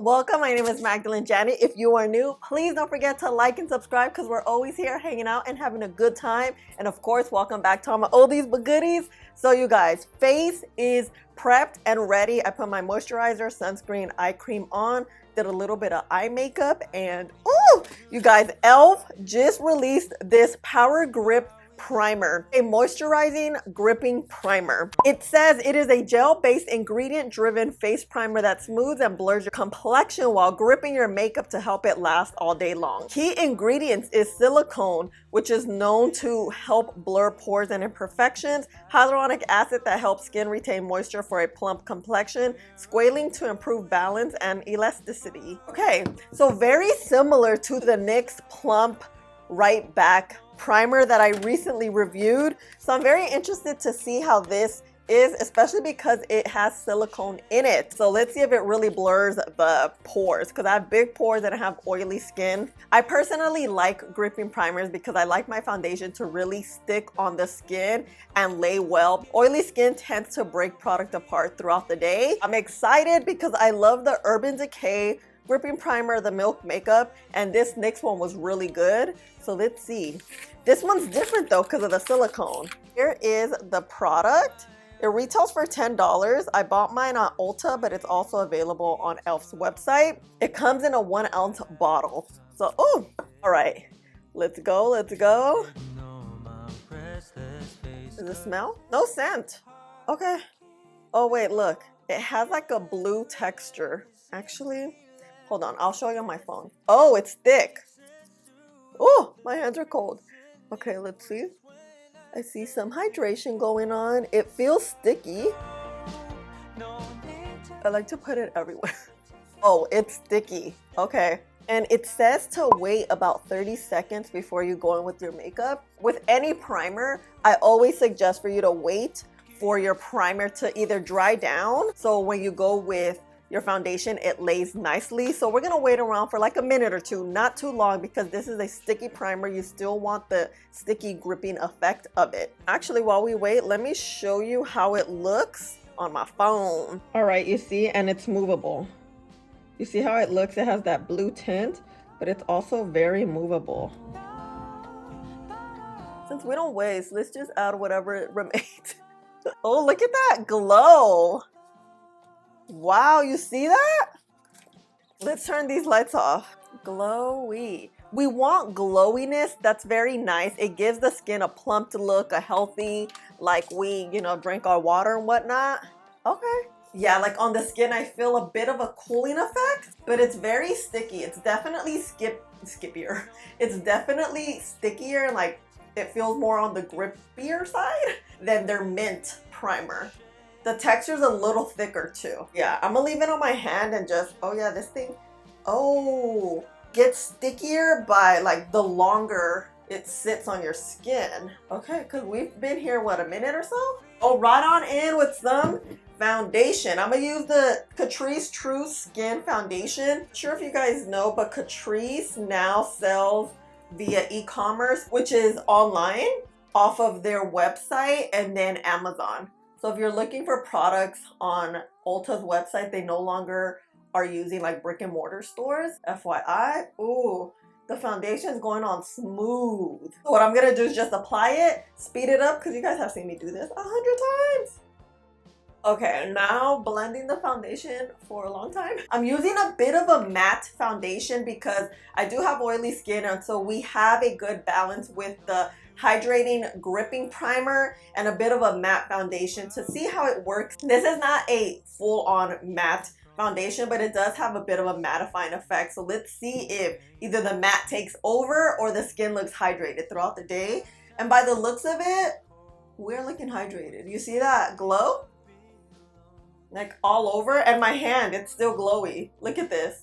welcome. My name is MagdalineJanet. If you are new, please don't forget to like and subscribe because we're always here hanging out and having a good time. And of course, welcome back to all my oldies but goodies. So you guys, face is prepped and ready. I put my moisturizer, sunscreen, eye cream on, did a little bit of eye makeup, and ooh, you guys, E.L.F just released this Power Grip primer, a moisturizing gripping primer. It says it is a gel-based ingredient-driven face primer that smooths and blurs your complexion while gripping your makeup to help it last all day long. Key ingredients is silicone, which is known to help blur pores and imperfections, hyaluronic acid that helps skin retain moisture for a plump complexion, squalene to improve balance and elasticity. Okay, so very similar to the NYX Plump Right Back primer that I recently reviewed. So I'm very interested to see how this is, especially because it has silicone in it. So let's see if it really blurs the pores, because I have big pores and I have oily skin. I personally like gripping primers because I like my foundation to really stick on the skin and lay well. Oily skin tends to break product apart throughout the day. I'm excited because I love the Urban Decay gripping primer, the Milk Makeup, and this NYX one was really good. So let's see. This one's different though because of the silicone. Here is the product. It retails for $10. I bought mine on Ulta, but it's also available on E.L.F's website. It comes in a 1 ounce bottle. So, oh, all right, let's go, let's go. Does it smell? No scent. Okay. Oh wait, look, it has like a blue texture. Actually, hold on, I'll show you on my phone. Oh, it's thick. Oh, my hands are cold. Okay, let's see. I see some hydration going on. It feels sticky. I like to put it everywhere. Oh, it's sticky. Okay. And it says to wait about 30 seconds before you go in with your makeup. With any primer, I always suggest for you to wait for your primer to either dry down. So when you go with your foundation, it lays nicely. So we're gonna wait around for like a minute or two, not too long, because this is a sticky primer. You still want the sticky gripping effect of it. Actually, while we wait, let me show you how it looks on my phone. All right, you see, and it's movable. You see how it looks? It has that blue tint, but it's also very movable. Since we don't waste, let's just add whatever remains. Oh, look at that glow. Wow, you see that? Let's turn these lights off. Glowy. We want glowiness. That's very nice. It gives the skin a plumped look, a healthy, like we, drink our water and whatnot. Okay. Yeah, like on the skin, I feel a bit of a cooling effect, but it's very sticky. It's definitely skippier. It's definitely stickier, and like it feels more on the grippier side than their mint primer. The texture's a little thicker too. Yeah, I'm gonna leave it on my hand and just, oh yeah, this thing, oh, gets stickier by like the longer it sits on your skin. Okay, because we've been here, what, a minute or so? Oh, right on in with some foundation. I'm gonna use the Catrice True Skin Foundation. Not sure if you guys know, but Catrice now sells via e-commerce, which is online off of their website and then Amazon. So if you're looking for products on Ulta's website, they no longer are using like brick and mortar stores. FYI. Ooh, the foundation is going on smooth. So what I'm gonna do is just apply it, speed it up, because you guys have seen me do this 100 times. Okay, now blending the foundation for a long time. I'm using a bit of a matte foundation because I do have oily skin, and so we have a good balance with the hydrating gripping primer and a bit of a matte foundation to see how it works. This is not a full-on matte foundation, but it does have a bit of a mattifying effect. So let's see if either the matte takes over or the skin looks hydrated throughout the day. And by the looks of it, we're looking hydrated. You see that glow? Like all over, and my hand, it's still glowy. Look at this.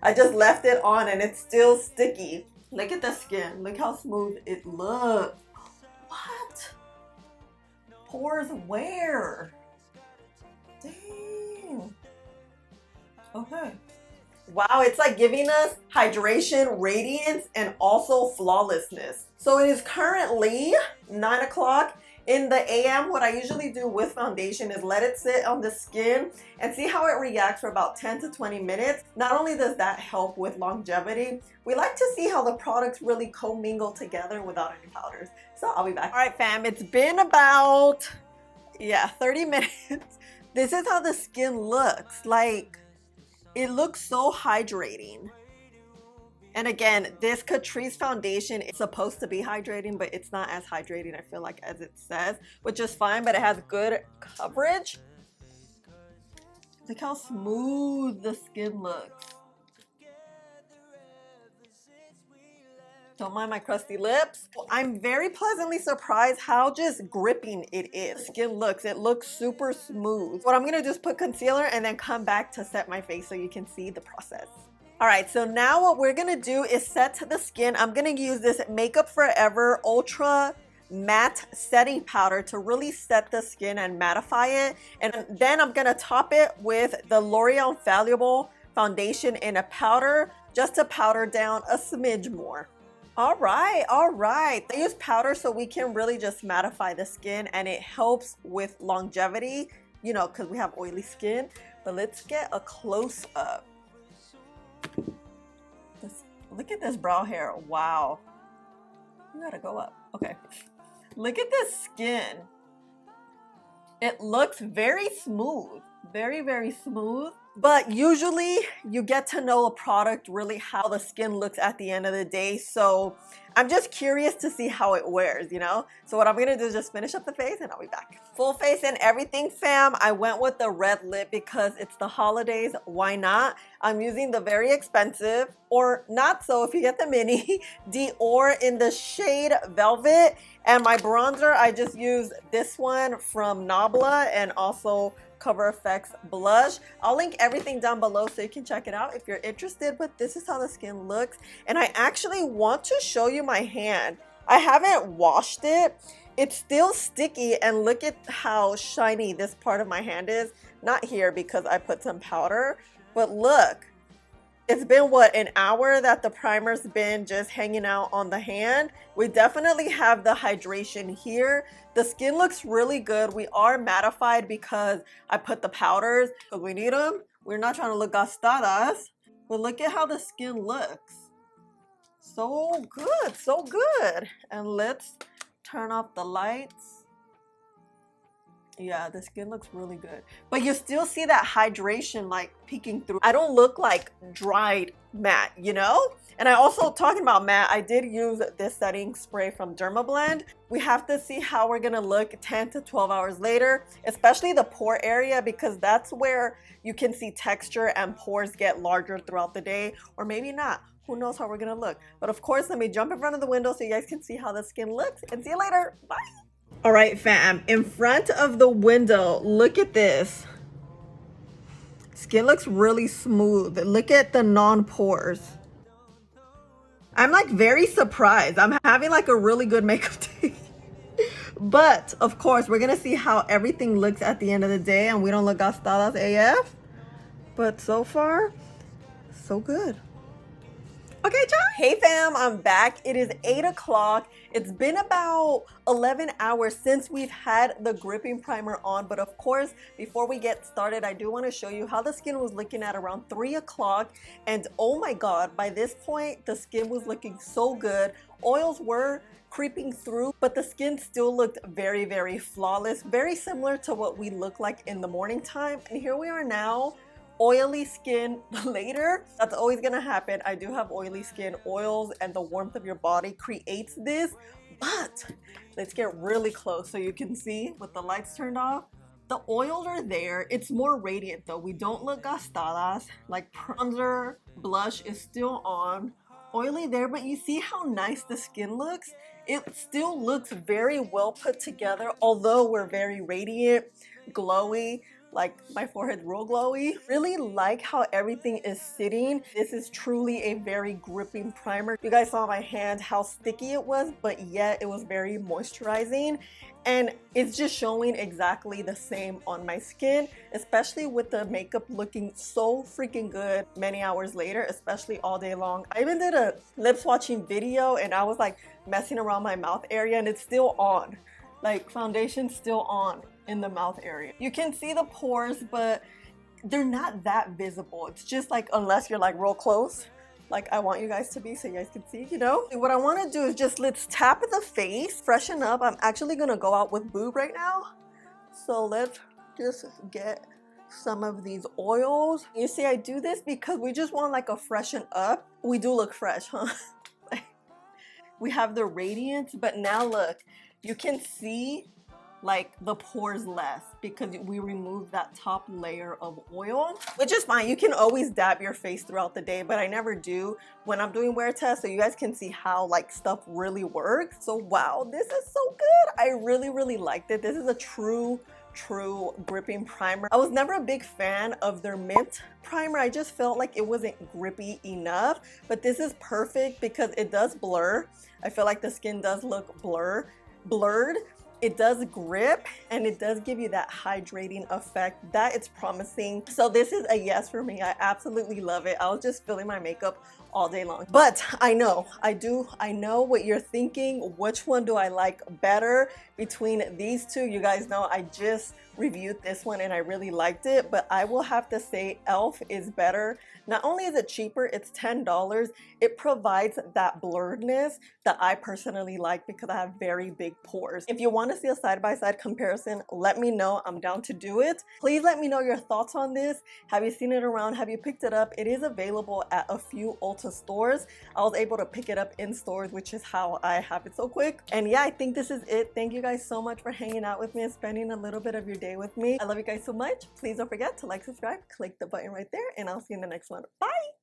I just left it on and it's still sticky. Look at the skin. Look how smooth it looks. What? Pores where? Dang. Okay. Wow, it's like giving us hydration, radiance, and also flawlessness. So it is currently 9 o'clock In the AM, what I usually do with foundation is let it sit on the skin and see how it reacts for about 10 to 20 minutes. Not only does that help with longevity, we like to see how the products really commingle together without any powders. So I'll be back. All right, fam, it's been about, 30 minutes. This is how the skin looks. Like, it looks so hydrating. And again, this Catrice foundation is supposed to be hydrating, but it's not as hydrating, I feel like, as it says, which is fine, but it has good coverage. Look how smooth the skin looks. Don't mind my crusty lips. I'm very pleasantly surprised how just gripping it is. Skin looks, it looks super smooth. What I'm gonna do is put concealer and then come back to set my face so you can see the process. All right, so now what we're gonna do is set the skin. I'm gonna use this Makeup Forever Ultra Matte Setting Powder to really set the skin and mattify it. And then I'm gonna top it with the L'Oreal Infallible Foundation in a powder, just to powder down a smidge more. All right. I use powder so we can really just mattify the skin, and it helps with longevity, you know, because we have oily skin. But let's get a close up. Look at this brow hair. Wow. You gotta go up. Okay. Look at this skin. It looks very smooth. Very, very smooth. But usually you get to know a product really how the skin looks at the end of the day. So I'm just curious to see how it wears, you know? So what I'm gonna do is just finish up the face and I'll be back. Full face and everything, fam. I went with the red lip because it's the holidays. Why not? I'm using the very expensive, or not so if you get the mini, Dior in the shade Velvet. And my bronzer, I just used this one from Nabla and also Cover FX blush. I'll link everything down below so you can check it out if you're interested, but this is how the skin looks. And I actually want to show you my hand. I haven't washed it. It's still sticky, and look at how shiny this part of my hand is. Not here because I put some powder, but look. It's been, what, an hour that the primer's been just hanging out on the hand. We definitely have the hydration here. The skin looks really good. We are mattified because I put the powders because we need them. We're not trying to look gastadas, but look at how the skin looks. So good, so good. And let's turn off the lights. Yeah, the skin looks really good, but you still see that hydration like peeking through. I don't look like dried matte, you know? And I also, talking about matte, I did use this setting spray from Dermablend. We have to see how we're gonna look 10 to 12 hours later, especially the pore area, because that's where you can see texture and pores get larger throughout the day, or maybe not. Who knows how we're gonna look? But of course, let me jump in front of the window so you guys can see how the skin looks, and see you later. Bye. All right, fam, in front of the window, look at this. Skin looks really smooth. Look at the non-pores. I'm like very surprised. I'm having like a really good makeup day. But of course, we're gonna see how everything looks at the end of the day, and we don't look gastadas AF. But so far, so good. Okay, ciao. Hey fam, I'm back. It is 8 o'clock. It's been about 11 hours since we've had the gripping primer on, but of course, before we get started, I do want to show you how the skin was looking at around 3 o'clock. And oh my God, by this point, the skin was looking so good. Oils were creeping through, but the skin still looked very, very flawless, very similar to what we look like in the morning time. And here we are now, oily skin later. That's always gonna happen. I do have oily skin. Oils and the warmth of your body creates this, but let's get really close so you can see with the lights turned off. The oils are there. It's more radiant though. We don't look gastadas. Like bronzer, blush is still on. Oily there, but you see how nice the skin looks? It still looks very well put together, although we're very radiant, glowy. Like my forehead's real glowy. Really like how everything is sitting. This is truly a very gripping primer. You guys saw my hand, how sticky it was, but yet it was very moisturizing. And it's just showing exactly the same on my skin, especially with the makeup looking so freaking good many hours later, especially all day long. I even did a lip swatching video and I was like messing around my mouth area and it's still on. like foundation still on in the mouth area. You can see the pores, but they're not that visible. It's just like, unless you're like real close, like I want you guys to be so you guys can see, you know? What I want to do is just, let's tap the face, freshen up. I'm actually gonna go out with boob right now. So let's just get some of these oils. You see, I do this because we just want like a freshen up. We do look fresh, huh? We have the radiance, but now look, you can see like the pores less because we removed that top layer of oil, which is fine. You can always dab your face throughout the day, but I never do when I'm doing wear tests, so you guys can see how like stuff really works. So wow, this is so good. I really liked it. This is a true gripping primer. I was never a big fan of their mint primer. I just felt like it wasn't grippy enough, but this is perfect because it does blur. I feel like the skin does look blurred. It does grip, and it does give you that hydrating effect that it's promising. So this is a yes for me. I absolutely love it. I was just filling my makeup all day long. But I know what you're thinking. Which one do I like better between these two? You guys know I just reviewed this one and I really liked it, but I will have to say E.L.F is better. Not only is it cheaper, it's $10. It provides that blurredness that I personally like because I have very big pores. If you want to see a side-by-side comparison, let me know. I'm down to do it. Please let me know your thoughts on this. Have you seen it around? Have you picked it up? It is available at a few Ulta stores. I was able to pick it up in stores, which is how I have it so quick. And yeah, I think this is it. Thank you guys so much for hanging out with me and spending a little bit of your day with me. I love you guys so much. Please don't forget to like, subscribe, click the button right there, and I'll see you in the next one. Bye!